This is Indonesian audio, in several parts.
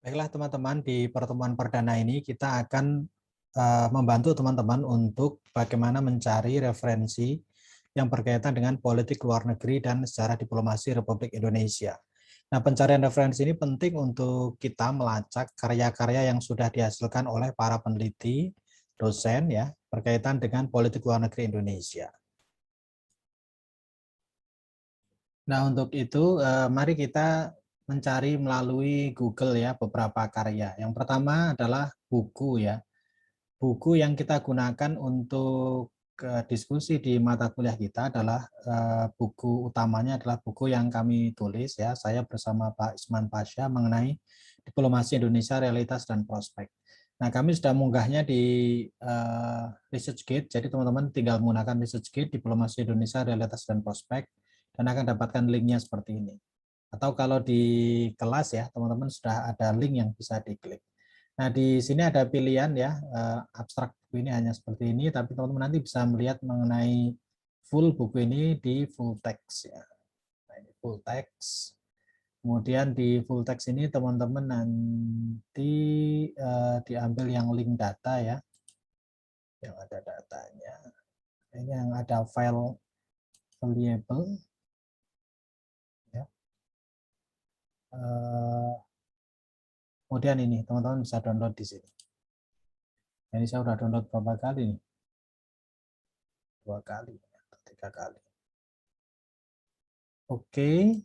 Baiklah teman-teman, di pertemuan perdana ini kita akan membantu teman-teman untuk bagaimana mencari referensi yang berkaitan dengan politik luar negeri dan sejarah diplomasi Republik Indonesia. Nah, pencarian referensi ini penting untuk kita melacak karya-karya yang sudah dihasilkan oleh para peneliti, dosen ya, berkaitan dengan politik luar negeri Indonesia. Nah, untuk itu mari kita mencari melalui Google ya beberapa karya. Yang pertama adalah buku ya. Buku yang kita gunakan untuk diskusi di mata kuliah kita adalah buku utamanya adalah buku yang kami tulis ya, saya bersama Pak Isman Pasha mengenai diplomasi Indonesia, realitas dan prospek. Nah, kami sudah mengunggahnya di ResearchGate, jadi teman-teman tinggal menggunakan ResearchGate, diplomasi Indonesia, realitas dan prospek, dan akan dapatkan linknya seperti ini. Atau kalau di kelas ya, teman-teman sudah ada link yang bisa diklik. Nah, di sini ada pilihan ya, abstrak buku ini hanya seperti ini, tapi teman-teman nanti bisa melihat mengenai full buku ini di full text ya. Nah, ini full text. Kemudian di full text ini teman-teman nanti diambil yang link data ya, yang ada datanya. Ini yang ada file variable ya. Kemudian ini teman-teman bisa download di sini. Ini saya sudah download berapa kali nih? 2 kali atau 3 kali. Oke.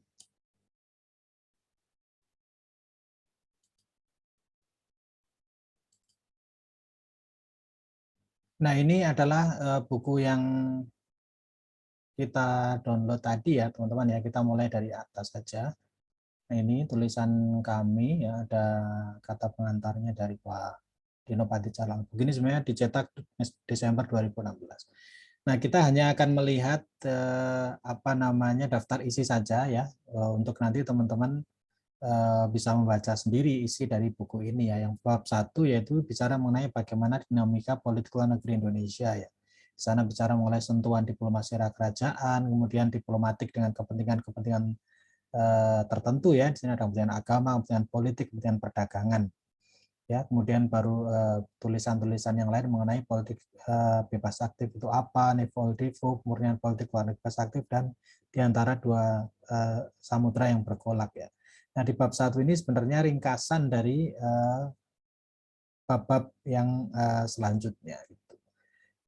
Nah, ini adalah buku yang kita download tadi ya, teman-teman ya. Kita mulai dari atas saja. Nah, ini tulisan kami ya, ada kata pengantarnya dari Pak Dino Paticalang. Begini sebenarnya dicetak Desember 2016. Nah, kita hanya akan melihat apa namanya daftar isi saja ya, untuk nanti teman-teman bisa membaca sendiri isi dari buku ini ya. Yang bab 1 yaitu bicara mengenai bagaimana dinamika politik luar negeri Indonesia ya. Di sana bicara mengenai sentuhan diplomasi kerajaan, kemudian diplomatik dengan kepentingan-kepentingan tertentu ya. Di sini ada kepentingan agama, kepentingan politik, kepentingan perdagangan. Ya, kemudian baru tulisan-tulisan yang lain mengenai politik bebas aktif itu apa, Nevoldivo, kemudian politik luar negeri bebas aktif, dan diantara dua samudra yang bergolak ya. Nah, di bab 1 ini sebenarnya ringkasan dari bab-bab yang selanjutnya. Gitu.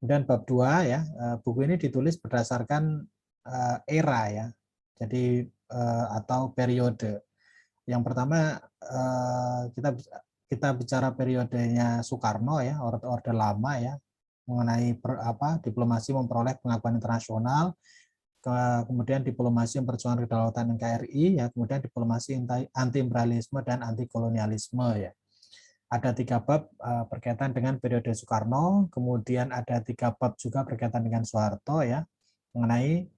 Kemudian bab 2 ya, buku ini ditulis berdasarkan era ya, jadi atau periode. Yang pertama kita bicara periodenya Soekarno ya, Orde Lama ya, mengenai diplomasi memperoleh pengakuan internasional, kemudian diplomasi memperjuangkan kedaulatan NKRI ya, kemudian diplomasi anti imperialisme dan anti kolonialisme ya. Ada 3 bab berkaitan dengan periode Soekarno, kemudian ada 3 bab juga berkaitan dengan Soeharto ya, mengenai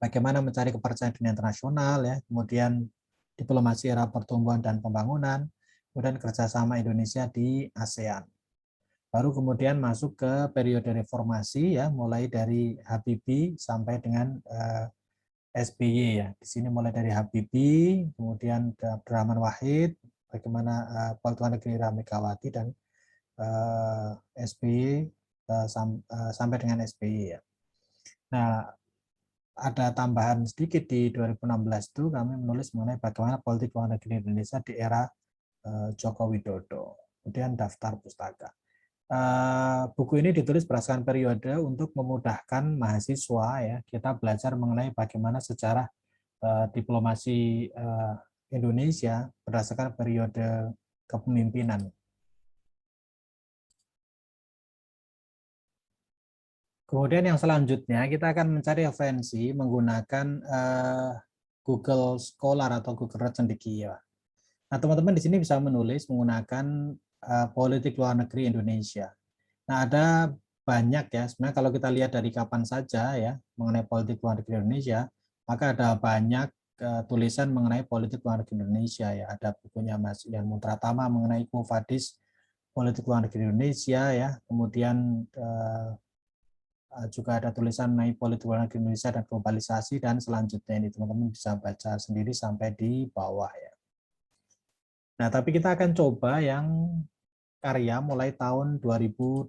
bagaimana mencari kepercayaan dunia internasional ya, kemudian diplomasi era pertumbuhan dan pembangunan, kemudian kerjasama Indonesia di ASEAN. Baru kemudian masuk ke periode reformasi ya, mulai dari Habibie sampai dengan SBY ya. Di sini mulai dari Habibie, kemudian Abdurrahman Wahid, bagaimana politik luar negeri Megawati, dan SBY sampai dengan SBY ya. Nah, ada tambahan sedikit di 2016 itu kami menulis mengenai bagaimana politik luar negeri Indonesia di era Joko Widodo. Kemudian daftar pustaka. Buku ini ditulis berdasarkan periode untuk memudahkan mahasiswa ya, kita belajar mengenai bagaimana sejarah diplomasi Indonesia berdasarkan periode kepemimpinan. Kemudian yang selanjutnya kita akan mencari referensi menggunakan Google Scholar atau Google Cendekia. Nah, teman-teman di sini bisa menulis menggunakan politik luar negeri Indonesia. Nah, ada banyak ya, sebenarnya kalau kita lihat dari kapan saja ya, mengenai politik luar negeri Indonesia, maka ada banyak tulisan mengenai politik luar negeri Indonesia ya. Ada bukunya Mas Ian Muntratama mengenai Quo Vadis politik luar negeri Indonesia ya, kemudian juga ada tulisan mengenai politik luar negeri Indonesia dan globalisasi, dan selanjutnya ini teman-teman bisa baca sendiri sampai di bawah ya. Nah, tapi kita akan coba yang karya mulai tahun 2020.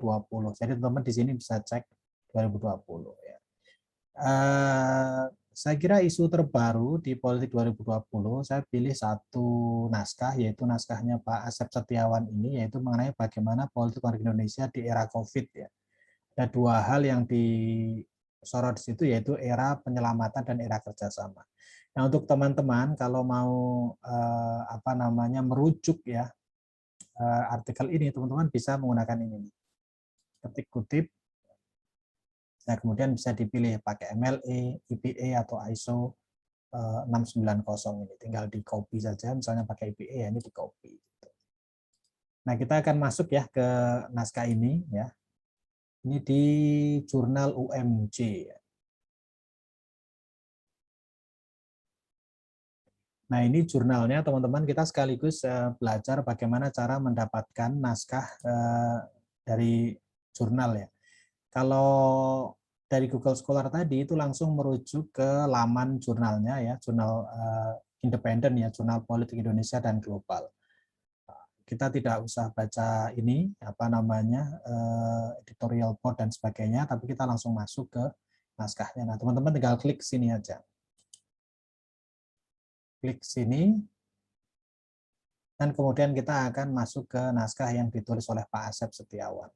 Jadi teman-teman di sini bisa cek 2020 ya. Saya kira isu terbaru di politik 2020, saya pilih satu naskah, yaitu naskahnya Pak Asep Setiawan ini, yaitu mengenai bagaimana politik luar negeri Indonesia di era COVID ya. Ada dua hal yang disorot di situ, yaitu era penyelamatan dan era kerjasama. Nah, untuk teman-teman kalau mau merujuk ya artikel ini, teman-teman bisa menggunakan ini. Ketik kutip. Nah, kemudian bisa dipilih pakai MLE, IPA atau ISO 690 ini. Tinggal di copy saja, misalnya pakai IPA ya ini di copy. Nah, kita akan masuk ya ke naskah ini ya. Ini di jurnal UMJ ya. Nah, ini jurnalnya teman-teman, kita sekaligus belajar bagaimana cara mendapatkan naskah dari jurnal ya. Kalau dari Google Scholar tadi itu langsung merujuk ke laman jurnalnya ya, jurnal independen ya, Jurnal Politik Indonesia dan Global. Kita tidak usah baca ini editorial board dan sebagainya, tapi kita langsung masuk ke naskahnya. Nah, teman-teman tinggal klik sini aja. Klik sini, dan kemudian kita akan masuk ke naskah yang ditulis oleh Pak Asep Setiawan.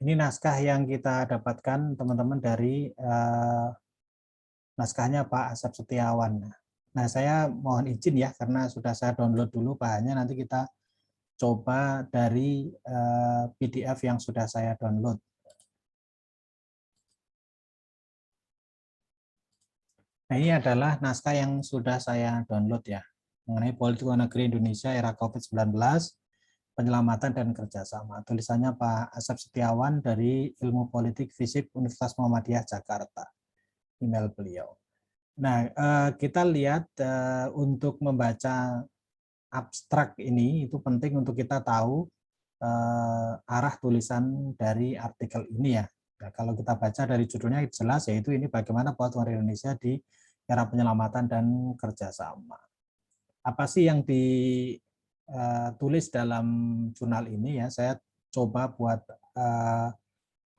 Ini naskah yang kita dapatkan teman-teman dari naskahnya Pak Asep Setiawan. Nah, saya mohon izin ya, karena sudah saya download dulu bahannya, nanti kita coba dari PDF yang sudah saya download. Nah, ini adalah naskah yang sudah saya download ya, mengenai politik luar negeri Indonesia era COVID-19, penyelamatan dan kerjasama. Tulisannya Pak Asep Setiawan dari Ilmu Politik Fisip Universitas Muhammadiyah Jakarta. Email beliau. Nah, kita lihat untuk membaca abstrak ini, itu penting untuk kita tahu arah tulisan dari artikel ini ya. Nah, kalau kita baca dari judulnya jelas, yaitu ini bagaimana politik luar Indonesia di era penyelamatan dan kerjasama. Apa sih yang ditulis dalam jurnal ini ya? Saya coba buat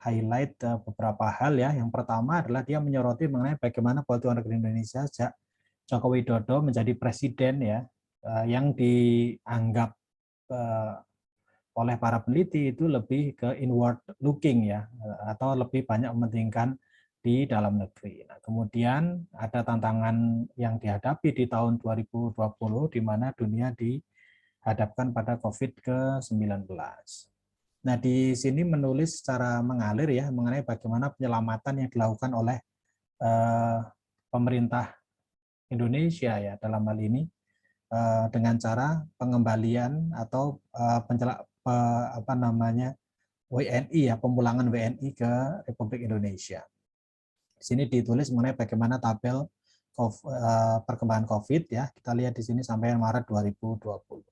highlight beberapa hal ya. Yang pertama adalah dia menyoroti mengenai bagaimana politik luar negeri Indonesia sejak Joko Widodo menjadi presiden ya, yang dianggap oleh para peneliti itu lebih ke inward looking ya, atau lebih banyak mementingkan di dalam negeri. Nah, kemudian ada tantangan yang dihadapi di tahun 2020 di mana dunia dihadapkan pada COVID-19. Nah, di sini menulis secara mengalir ya mengenai bagaimana penyelamatan yang dilakukan oleh pemerintah Indonesia ya dalam hal ini dengan cara pengembalian atau WNI ya, pemulangan WNI ke Republik Indonesia. Di sini ditulis mengenai bagaimana tabel perkembangan COVID ya. Kita lihat di sini sampai Maret 2020.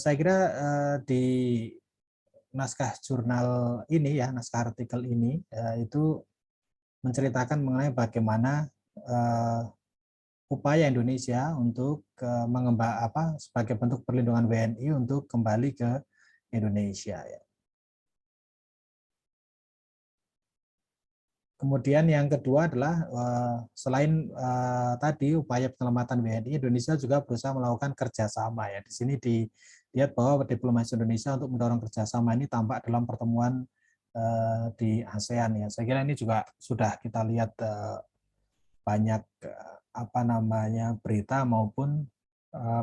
Saya kira di naskah jurnal ini ya, naskah artikel ini itu menceritakan mengenai bagaimana upaya Indonesia untuk sebagai bentuk perlindungan WNI untuk kembali ke Indonesia ya. Kemudian yang kedua adalah selain tadi upaya penyelamatan WNI, Indonesia juga berusaha melakukan kerjasama ya. Di sini dilihat bahwa diplomasi Indonesia untuk mendorong kerjasama ini tampak dalam pertemuan di ASEAN ya. Saya kira ini juga sudah kita lihat banyak berita maupun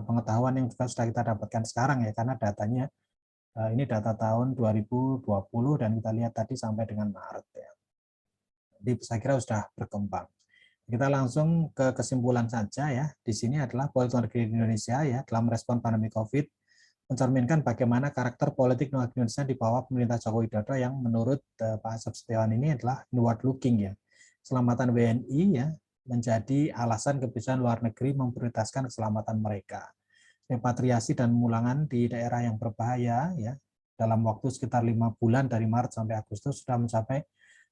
pengetahuan yang juga sudah kita dapatkan sekarang ya, karena datanya ini data tahun 2020 dan kita lihat tadi sampai dengan Maret ya. Jadi saya kira sudah berkembang. Kita langsung ke kesimpulan saja ya. Di sini adalah politik luar negeri Indonesia ya dalam respon pandemi COVID mencerminkan bagaimana karakter politik luar negeri Indonesia di bawah pemerintah Joko Widodo yang menurut Pak Asep Setiawan ini adalah inward looking ya. Keselamatan WNI ya menjadi alasan kebijakan luar negeri memprioritaskan keselamatan mereka. repatriasi dan pemulangan di daerah yang berbahaya ya dalam waktu sekitar 5 bulan dari Maret sampai Agustus sudah mencapai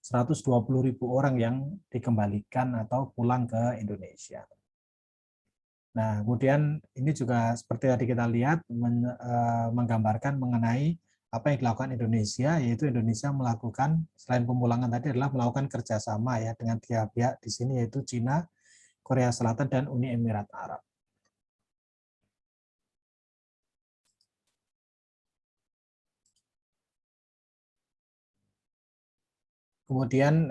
120.000 orang yang dikembalikan atau pulang ke Indonesia. Nah, kemudian ini juga seperti tadi kita lihat menggambarkan mengenai apa yang dilakukan Indonesia, yaitu Indonesia melakukan selain pemulangan tadi adalah melakukan kerjasama ya dengan tiga pihak di sini yaitu Cina, Korea Selatan dan Uni Emirat Arab. Kemudian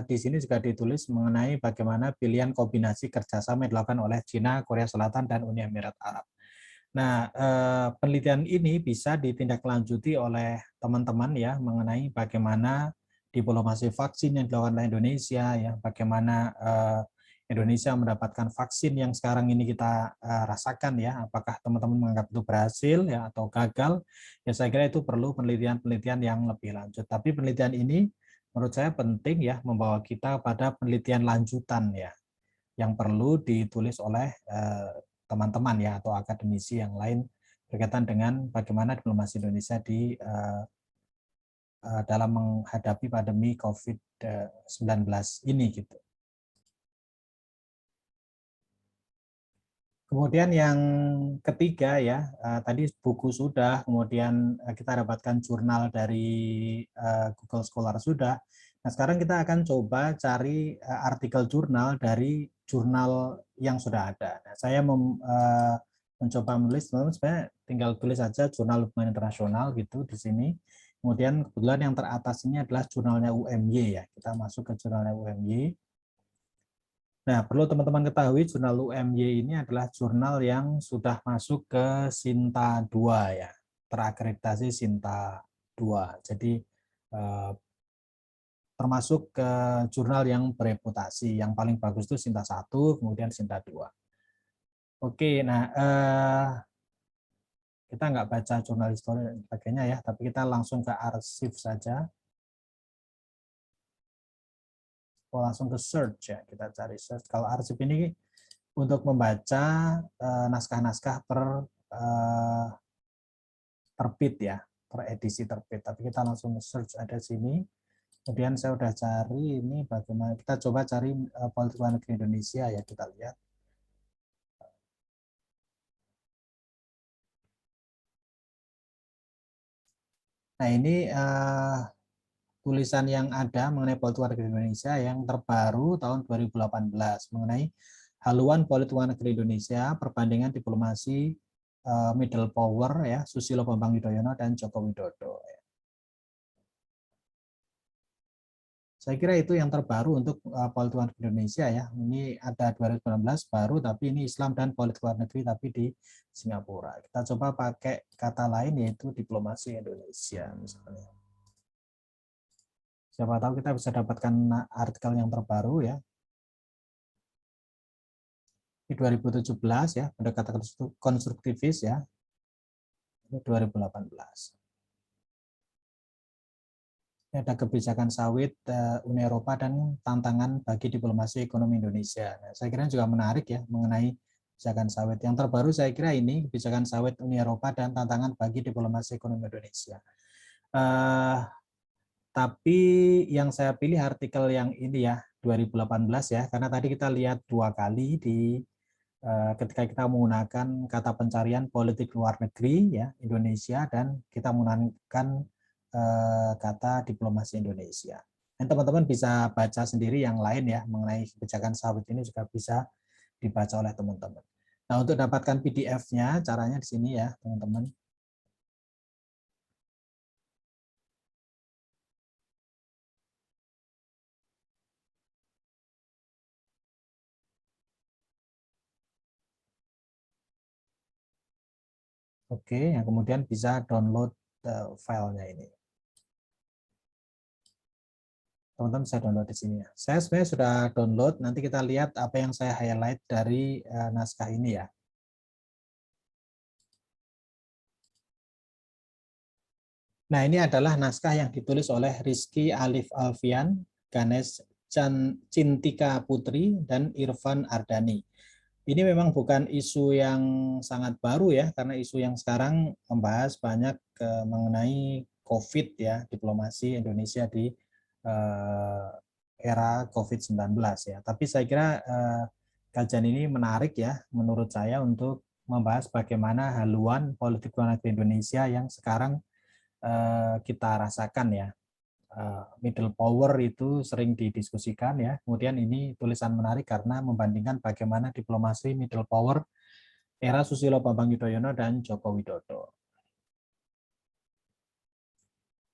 di sini juga ditulis mengenai bagaimana pilihan kombinasi kerjasama yang dilakukan oleh Cina, Korea Selatan, dan Uni Emirat Arab. Nah, penelitian ini bisa ditindaklanjuti oleh teman-teman ya mengenai bagaimana diplomasi vaksin yang dilakukan oleh Indonesia, ya bagaimana Indonesia mendapatkan vaksin yang sekarang ini kita rasakan ya, apakah teman-teman menganggap itu berhasil ya atau gagal? Ya saya kira itu perlu penelitian-penelitian yang lebih lanjut. Tapi penelitian ini menurut saya penting ya membawa kita pada penelitian lanjutan ya yang perlu ditulis oleh teman-teman ya atau akademisi yang lain berkaitan dengan bagaimana diplomasi Indonesia di dalam menghadapi pandemi COVID-19 ini gitu. Kemudian yang ketiga ya, tadi buku sudah, kemudian kita dapatkan jurnal dari Google Scholar sudah. Nah sekarang kita akan coba cari artikel jurnal dari jurnal yang sudah ada. Nah, saya mencoba menulis, teman-teman sebenarnya tinggal tulis saja jurnal hubungan internasional gitu di sini. Kemudian kebetulan yang teratas ini adalah jurnalnya UMY ya. Kita masuk ke jurnalnya UMY. Nah, perlu teman-teman ketahui jurnal UMY ini adalah jurnal yang sudah masuk ke Sinta 2 ya, terakreditasi Sinta 2. Jadi termasuk ke jurnal yang bereputasi. Yang paling bagus itu Sinta 1, kemudian Sinta 2. Oke, nah kita nggak baca jurnal histori dan sebagainya ya, tapi kita langsung ke arsip saja. Langsung ke search ya, kita cari search. Kalau arsip ini untuk membaca naskah-naskah terbit ya, per edisi terbit. Tapi kita langsung search ada sini. Kemudian saya udah cari ini bagaimana kita coba cari politik luar negeri Indonesia ya, kita lihat. Nah ini tulisan yang ada mengenai politik luar negeri Indonesia yang terbaru tahun 2018 mengenai haluan politik luar negeri Indonesia, perbandingan diplomasi middle power ya, Susilo Bambang Yudhoyono dan Joko Widodo. Saya kira itu yang terbaru untuk politik luar negeri Indonesia ya. Ini ada 2019 baru, tapi ini Islam dan politik luar negeri tapi di Singapura. Kita coba pakai kata lain yaitu diplomasi Indonesia misalnya. Siapa tahu kita bisa dapatkan artikel yang terbaru ya. Ini 2017 ya, pendekatan konstruktivis ya. Ini 2018. Ini ada kebijakan sawit Uni Eropa dan tantangan bagi diplomasi ekonomi Indonesia. Nah, saya kira juga menarik ya mengenai kebijakan sawit. Yang terbaru saya kira ini kebijakan sawit Uni Eropa dan tantangan bagi diplomasi ekonomi Indonesia. Tapi yang saya pilih artikel yang ini ya 2018 ya, karena tadi kita lihat 2 kali di ketika kita menggunakan kata pencarian politik luar negeri ya Indonesia dan kita menggunakan kata diplomasi Indonesia. Dan teman-teman bisa baca sendiri yang lain ya mengenai kebijakan sawit ini juga bisa dibaca oleh teman-teman. Nah, untuk dapatkan PDF-nya caranya di sini ya, teman-teman. Oke, yang kemudian bisa download filenya ini. Teman-teman bisa download di sini ya. Saya sebenarnya sudah download, nanti kita lihat apa yang saya highlight dari naskah ini ya. Nah, ini adalah naskah yang ditulis oleh Rizky Alif Alfian, Ganesh Cintika Putri, dan Irfan Ardani. Ini memang bukan isu yang sangat baru ya, karena isu yang sekarang membahas banyak mengenai COVID ya, diplomasi Indonesia di era COVID-19 ya. Tapi saya kira kajian ini menarik ya, menurut saya untuk membahas bagaimana haluan politik luar negeri Indonesia yang sekarang kita rasakan ya. Middle power itu sering didiskusikan ya. Kemudian ini tulisan menarik karena membandingkan bagaimana diplomasi middle power era Susilo Bambang Yudhoyono dan Joko Widodo.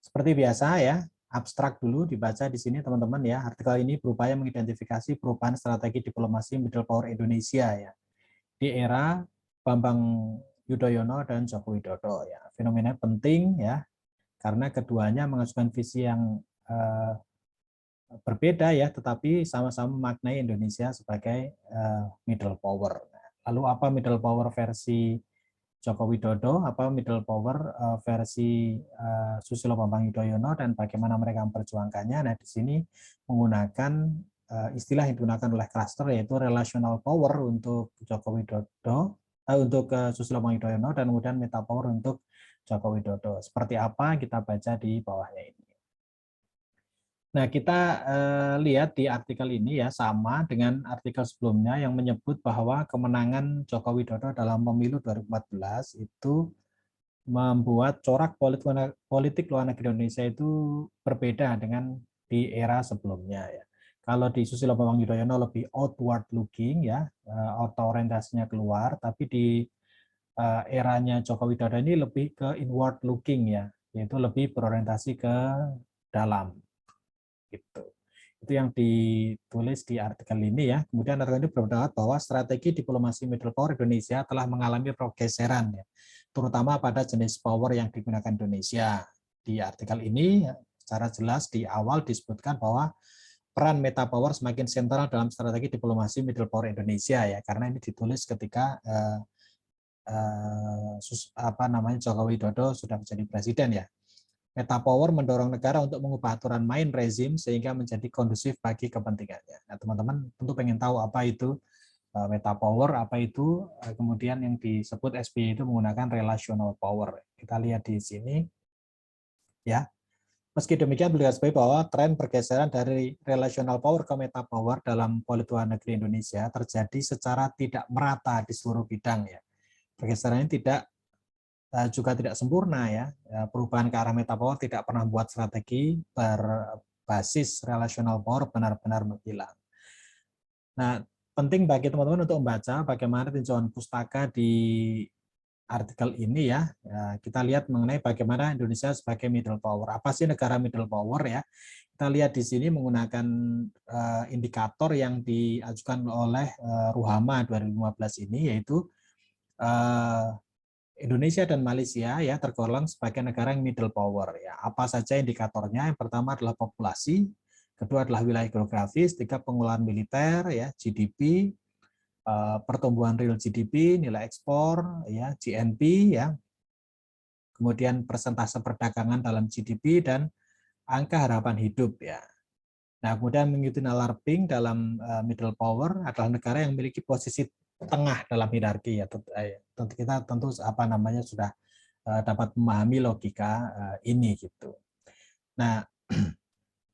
Seperti biasa ya, abstrak dulu dibaca di sini teman-teman ya. Artikel ini berupaya mengidentifikasi perubahan strategi diplomasi middle power Indonesia ya di era Bambang Yudhoyono dan Joko Widodo ya. Fenomena penting ya karena keduanya mengajukan visi yang berbeda ya, tetapi sama-sama memaknai Indonesia sebagai middle power. Lalu apa middle power versi Joko Widodo, apa middle power versi Susilo Bambang Yudhoyono, dan bagaimana mereka memperjuangkannya. Nah, di sini menggunakan istilah yang digunakan oleh cluster yaitu relational power untuk Joko Widodo, untuk Susilo Bambang Yudhoyono, dan kemudian meta power untuk Joko Widodo. Seperti apa kita baca di bawahnya ini. Nah, kita lihat di artikel ini ya, sama dengan artikel sebelumnya yang menyebut bahwa kemenangan Joko Widodo dalam pemilu 2014 itu membuat corak politik luar negeri Indonesia itu berbeda dengan di era sebelumnya ya. Kalau di Susilo Bambang Yudhoyono lebih outward looking ya, atau orientasinya keluar, tapi di eranya Joko Widodo ini lebih ke inward looking ya, yaitu lebih berorientasi ke dalam gitu. Itu yang ditulis di artikel ini ya. Kemudian artikel ini berpendapat bahwa strategi diplomasi middle power Indonesia telah mengalami pergeseran ya, terutama pada jenis power yang digunakan Indonesia. Di artikel ini secara jelas di awal disebutkan bahwa peran meta power semakin sentral dalam strategi diplomasi middle power Indonesia ya, karena ini ditulis ketika Joko Widodo sudah menjadi presiden ya. Meta power mendorong negara untuk mengubah aturan main rezim sehingga menjadi kondusif bagi kepentingannya. Nah, teman-teman tentu pengen tahu apa itu meta power, apa itu kemudian yang disebut SBY itu menggunakan relational power. Kita lihat di sini ya. Meski demikian, beliau garis bahwa tren pergeseran dari relational power ke meta power dalam politik luar negeri Indonesia terjadi secara tidak merata di seluruh bidang ya. Pergeseran ini juga tidak sempurna ya. Perubahan ke arah meta power tidak pernah membuat strategi berbasis relational power benar-benar menghilang. Nah, penting bagi teman-teman untuk membaca bagaimana tinjauan pustaka di artikel ini ya. Kita lihat mengenai bagaimana Indonesia sebagai middle power. Apa sih negara middle power ya? Kita lihat di sini menggunakan indikator yang diajukan oleh Ruhama 2015 ini, yaitu Indonesia dan Malaysia ya tergolong sebagai negara yang middle power ya. Apa saja indikatornya? Yang pertama adalah populasi, kedua adalah wilayah geografis, tiga pengeluaran militer ya, GDP, pertumbuhan real GDP, nilai ekspor ya, GNP ya. Kemudian persentase perdagangan dalam GDP dan angka harapan hidup ya. Nah, kemudian mengikuti nalar Pink dalam middle power adalah negara yang memiliki posisi tengah dalam hierarki ya. Tentu kita apa namanya sudah dapat memahami logika ini gitu. Nah,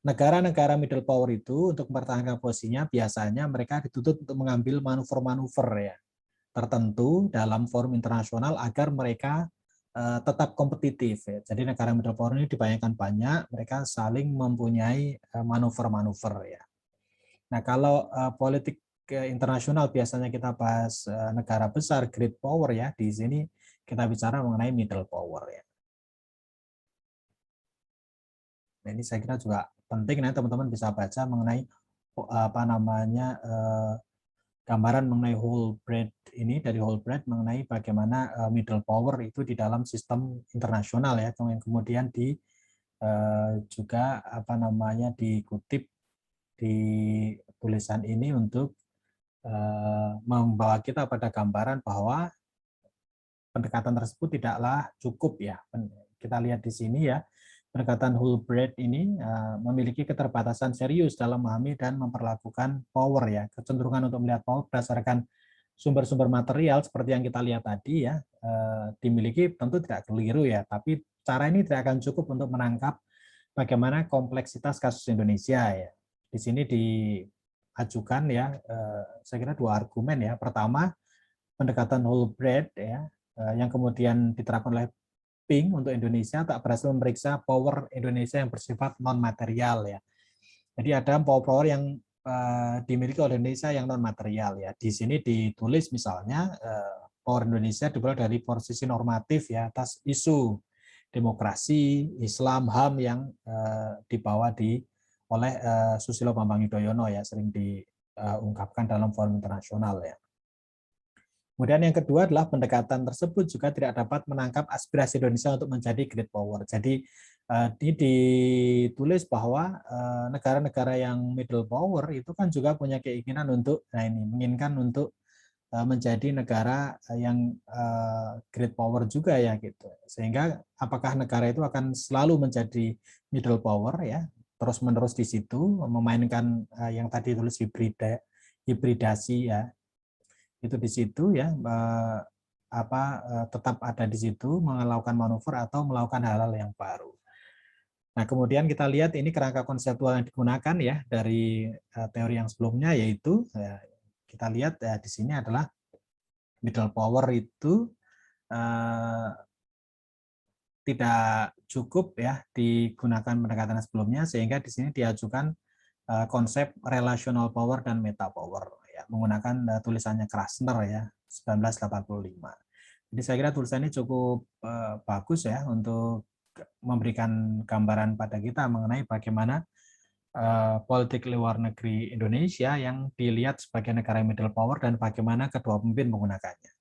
negara-negara middle power itu untuk mempertahankan posisinya biasanya mereka dituntut untuk mengambil manuver-manuver ya tertentu dalam forum internasional agar mereka tetap kompetitif ya. Jadi negara middle power ini dibayangkan banyak, mereka saling mempunyai manuver-manuver ya. Nah, kalau politik internasional biasanya kita bahas negara besar, great power ya. Di sini kita bicara mengenai middle power ya. Nah, ini saya kira juga penting nanti teman-teman bisa baca mengenai apa namanya gambaran mengenai Holbrooke ini dari Holbrooke mengenai bagaimana middle power itu di dalam sistem internasional ya, kemudian juga apa namanya dikutip di tulisan ini untuk membawa kita pada gambaran bahwa pendekatan tersebut tidaklah cukup ya. Kita lihat di sini ya, pendekatan Holbrooke ini memiliki keterbatasan serius dalam memahami dan memperlakukan power ya, kecenderungan untuk melihat power berdasarkan sumber-sumber material seperti yang kita lihat tadi ya dimiliki tentu tidak keliru ya, tapi cara ini tidak akan cukup untuk menangkap bagaimana kompleksitas kasus Indonesia ya. Di sini diajukan ya saya kira dua argumen ya. Pertama, pendekatan whole bread ya yang kemudian diterapkan oleh Pink untuk Indonesia tak berhasil memeriksa power Indonesia yang bersifat non material ya. Jadi ada power yang dimiliki oleh Indonesia yang non material ya. Di sini ditulis misalnya power Indonesia diperoleh dari posisi normatif ya atas isu demokrasi, Islam, HAM yang dibawa oleh Susilo Bambang Yudhoyono ya, sering diungkapkan dalam forum internasional ya. Kemudian yang kedua adalah pendekatan tersebut juga tidak dapat menangkap aspirasi Indonesia untuk menjadi great power. Jadi ini ditulis bahwa negara-negara yang middle power itu kan juga punya keinginan untuk, menginginkan untuk menjadi negara yang great power juga ya gitu. Sehingga apakah negara itu akan selalu menjadi middle power ya, terus-menerus di situ memainkan yang tadi tulis hibridasi ya. Itu di situ ya tetap ada di situ melakukan manuver atau melakukan hal-hal yang baru. Nah, kemudian kita lihat ini kerangka konseptual yang digunakan ya dari teori yang sebelumnya, yaitu kita lihat di sini adalah middle power itu tidak cukup ya digunakan pendekatan sebelumnya, sehingga di sini diajukan konsep relational power dan meta power ya, menggunakan tulisannya Krasner ya 1985. Jadi saya kira tulisan ini cukup bagus ya untuk memberikan gambaran pada kita mengenai bagaimana politik luar negeri Indonesia yang dilihat sebagai negara middle power dan bagaimana kedua pemimpin menggunakannya.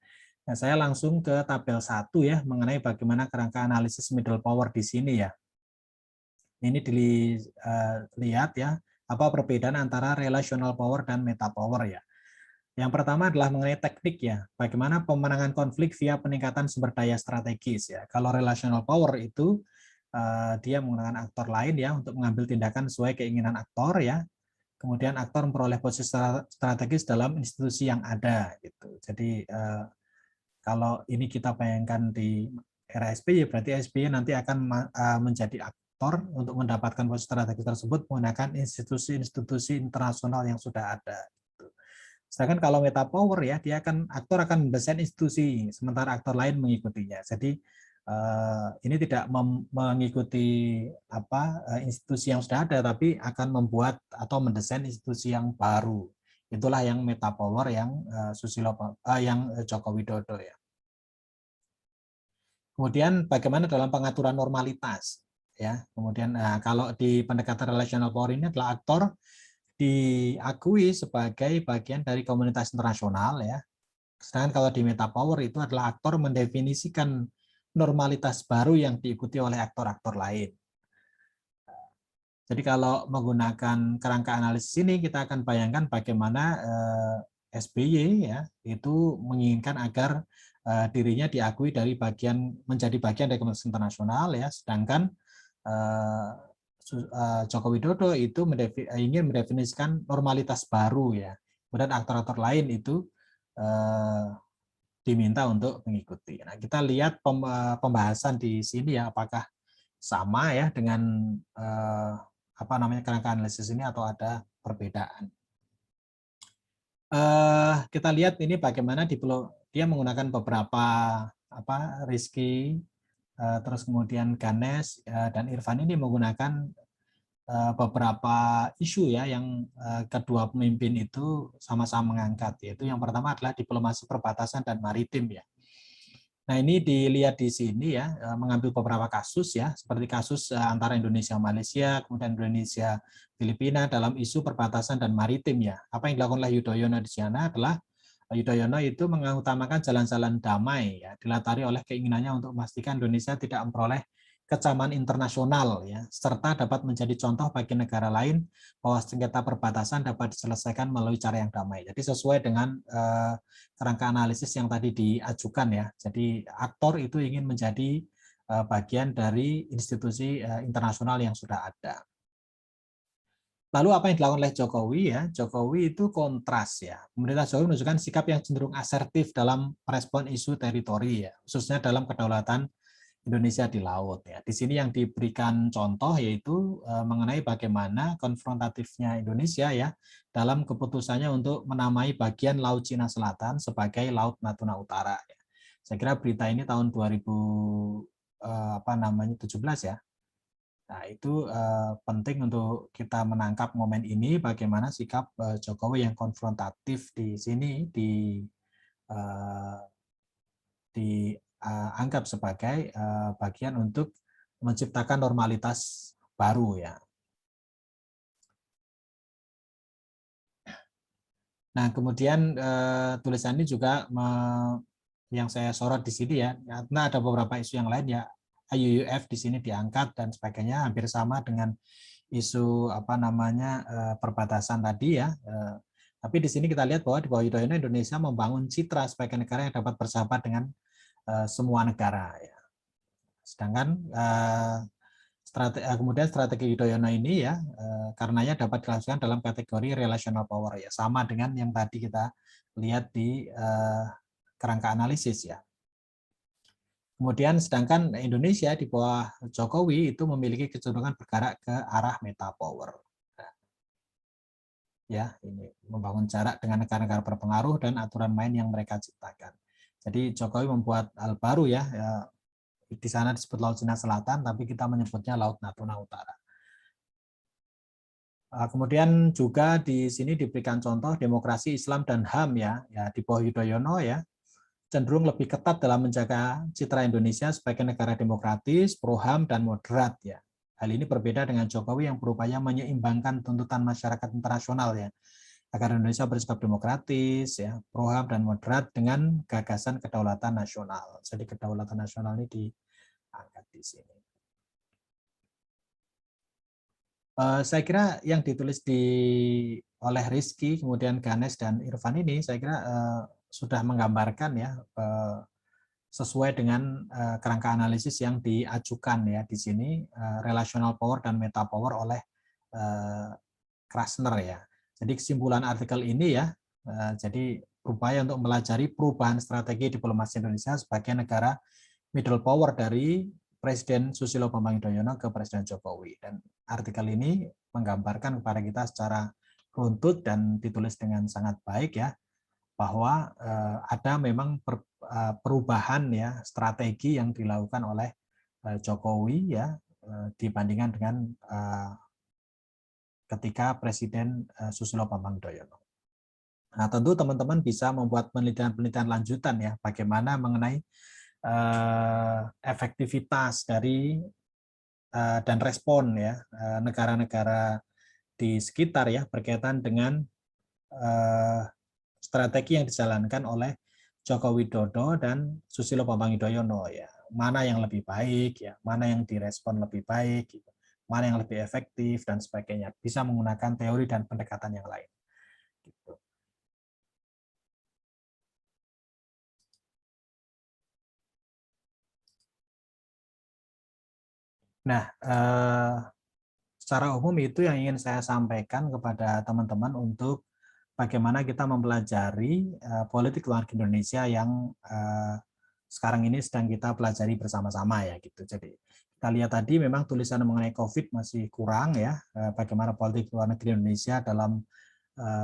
Nah, saya langsung ke tabel 1 ya mengenai bagaimana kerangka analisis middle power di sini ya. Ini dilihat ya apa perbedaan antara relational power dan meta power ya. Yang pertama adalah mengenai teknik ya, bagaimana pemenangan konflik via peningkatan sumber daya strategis ya. Kalau relational power itu dia menggunakan aktor lain ya untuk mengambil tindakan sesuai keinginan aktor ya. Kemudian aktor memperoleh posisi strategis dalam institusi yang ada gitu. Jadi kalau ini kita bayangkan di era SBY, berarti SBY nanti akan menjadi aktor untuk mendapatkan posisi strategis tersebut menggunakan institusi-institusi internasional yang sudah ada. Sedangkan kalau meta power ya, aktor akan mendesain institusi, sementara aktor lain mengikutinya. Jadi ini tidak mengikuti institusi yang sudah ada, tapi akan membuat atau mendesain institusi yang baru. Itulah yang meta power yang Joko Widodo ya. Kemudian bagaimana dalam pengaturan normalitas ya. Kemudian kalau di pendekatan relational power ini adalah aktor diakui sebagai bagian dari komunitas internasional ya. Sedangkan kalau di meta power itu adalah aktor mendefinisikan normalitas baru yang diikuti oleh aktor-aktor lain. Jadi kalau menggunakan kerangka analisis ini kita akan bayangkan bagaimana SBY ya itu menginginkan agar dirinya diakui menjadi bagian dari komunitas internasional ya, sedangkan Joko Widodo itu ingin mendefinisikan normalitas baru ya. Kemudian aktor-aktor lain itu diminta untuk mengikuti. Nah, kita lihat pembahasan di sini ya, apakah sama ya dengan kerangka analisis ini atau ada perbedaan. Kita lihat ini bagaimana dia menggunakan beberapa Rizky, terus kemudian Ganesh dan Irfan ini menggunakan beberapa isu ya yang kedua pemimpin itu sama-sama mengangkat, yaitu yang pertama adalah diplomasi perbatasan dan maritim ya. Nah, ini dilihat di sini ya, mengambil beberapa kasus ya, seperti kasus antara Indonesia Malaysia, kemudian Indonesia Filipina dalam isu perbatasan dan maritim ya. Apa yang dilakukan oleh Yudhoyono di sana adalah Yudhoyono itu mengutamakan jalan-jalan damai ya, dilatari oleh keinginannya untuk memastikan Indonesia tidak memperoleh kecaman internasional ya, serta dapat menjadi contoh bagi negara lain bahwa sengketa perbatasan dapat diselesaikan melalui cara yang damai. Jadi sesuai dengan kerangka analisis yang tadi diajukan ya. Jadi aktor itu ingin menjadi bagian dari institusi internasional yang sudah ada. Lalu apa yang dilakukan oleh Jokowi ya? Jokowi itu kontras ya. Pemerintah Jokowi menunjukkan sikap yang cenderung asertif dalam merespon isu teritori ya, khususnya dalam kedaulatan Indonesia di laut ya. Di sini yang diberikan contoh yaitu mengenai bagaimana konfrontatifnya Indonesia ya dalam keputusannya untuk menamai bagian Laut Cina Selatan sebagai Laut Natuna Utara ya. Saya kira berita ini tahun 2017 ya. Nah, itu penting untuk kita menangkap momen ini, bagaimana sikap Jokowi yang konfrontatif di sini dianggap sebagai bagian untuk menciptakan normalitas baru ya. Nah, kemudian tulisan ini juga yang saya sorot di sini ya, karena ada beberapa isu yang lain ya. IUUF di sini diangkat dan sebagainya, hampir sama dengan isu perbatasan tadi ya. Tapi di sini kita lihat bahwa di bawah Yudhoyono Indonesia membangun citra sebagai negara yang dapat bersahabat dengan semua negara ya. Sedangkan kemudian strategi Yudhoyono ini ya karenanya dapat dilakukan dalam kategori relational power ya, sama dengan yang tadi kita lihat di kerangka analisis ya. Kemudian sedangkan Indonesia di bawah Jokowi itu memiliki kecenderungan bergerak ke arah meta power. Ya, ini membangun jarak dengan negara-negara berpengaruh dan aturan main yang mereka ciptakan. Jadi Jokowi membuat hal baru ya, di sana disebut Laut Cina Selatan, tapi kita menyebutnya Laut Natuna Utara. Kemudian juga di sini diberikan contoh demokrasi Islam dan HAM ya, di bawah Yudhoyono ya, cenderung lebih ketat dalam menjaga citra Indonesia sebagai negara demokratis, pro HAM dan moderat ya. Hal ini berbeda dengan Jokowi yang berupaya menyeimbangkan tuntutan masyarakat internasional ya, agar Indonesia bersikap demokratis ya, pro HAM dan moderat dengan gagasan kedaulatan nasional. Jadi kedaulatan nasional ini diangkat di sini. Saya kira yang ditulis oleh Rizky, kemudian Ganes dan Irfan ini, saya kira sudah menggambarkan ya sesuai dengan kerangka analisis yang diajukan ya di sini, relational power dan meta power oleh Krasner ya. Jadi kesimpulan artikel ini ya, jadi upaya untuk melajari perubahan strategi diplomasi Indonesia sebagai negara middle power dari Presiden Susilo Bambang Yudhoyono ke Presiden Jokowi. Dan artikel ini menggambarkan kepada kita secara runtut dan ditulis dengan sangat baik ya, bahwa ada memang perubahan ya strategi yang dilakukan oleh Jokowi ya dibandingkan dengan ketika Presiden Susilo Bambang Yudhoyono. Nah, tentu teman-teman bisa membuat penelitian-penelitian lanjutan ya, bagaimana mengenai efektivitas dari dan respon ya negara-negara di sekitar ya berkaitan dengan strategi yang dijalankan oleh Joko Widodo dan Susilo Bambang Yudhoyono ya. Mana yang lebih baik ya, mana yang direspon lebih baik gitu, mana yang lebih efektif dan sebagainya. Bisa menggunakan teori dan pendekatan yang lain. Gitu. Nah, secara umum itu yang ingin saya sampaikan kepada teman-teman untuk bagaimana kita mempelajari politik luar negeri Indonesia yang sekarang ini sedang kita pelajari bersama-sama ya gitu. Jadi kita lihat tadi memang tulisan mengenai COVID masih kurang ya, bagaimana politik luar negeri Indonesia dalam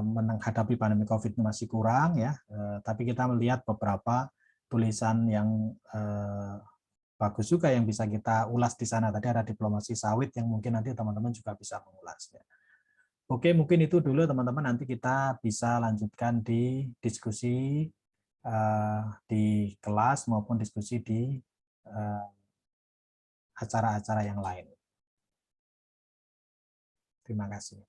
menghadapi pandemi COVID masih kurang ya, tapi kita melihat beberapa tulisan yang bagus juga yang bisa kita ulas di sana. Tadi ada diplomasi sawit yang mungkin nanti teman-teman juga bisa mengulasnya. Oke, mungkin itu dulu teman-teman. Nanti kita bisa lanjutkan di diskusi di kelas maupun diskusi di acara-acara yang lain. Terima kasih.